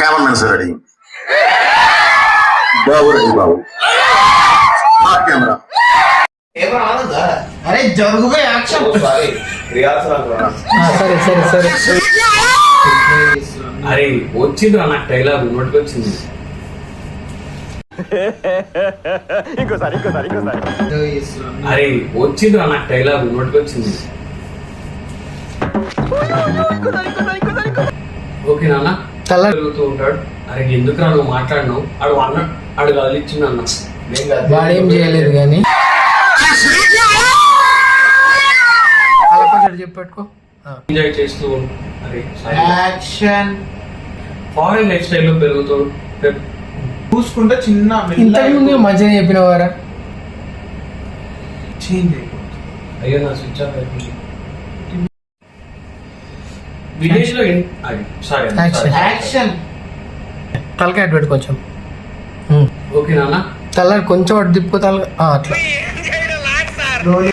Cameramens ready, బాబు ready, బాబు camera. అరే జరుగుగా action. సరే సరే సరే. అరే వచ్చింది నాకు డైలాగ్ నోటికి వచ్చింది. అరే వచ్చింది నాకు డైలాగ్ నోటికి వచ్చింది. ఓకే నాన్న తిరుగుతూ ఉంటాడు. అరే ఎందుకు నువ్వు మాట్లాడినావు అడు అన్న అడుగు అదిలిచ్చింది అన్న. వాడేం చేయలేదు కానీ అలా కొంచెం చెప్పట్టుకో. ఎంజాయ్ చేస్తూ అరే యాక్షన్. ఫారెన్ లైఫ్ స్టైల్ లో పెరుగుతూ చూసుకుంటే చిన్న ఇంతకు ముందు మంచిగా చెప్పినవారా? చేంజ్ అయిపోతుంది. అయ్యో నా స్విచ్ ఆఫ్ అయిపోయింది. విలేజ్ లో సారీ యాక్షన్. తలకాయ అటు పెట్టు కొంచెం. ఓకే నాన్న తల కొంచెం అటు తిప్పు తల అట్లా. రోల్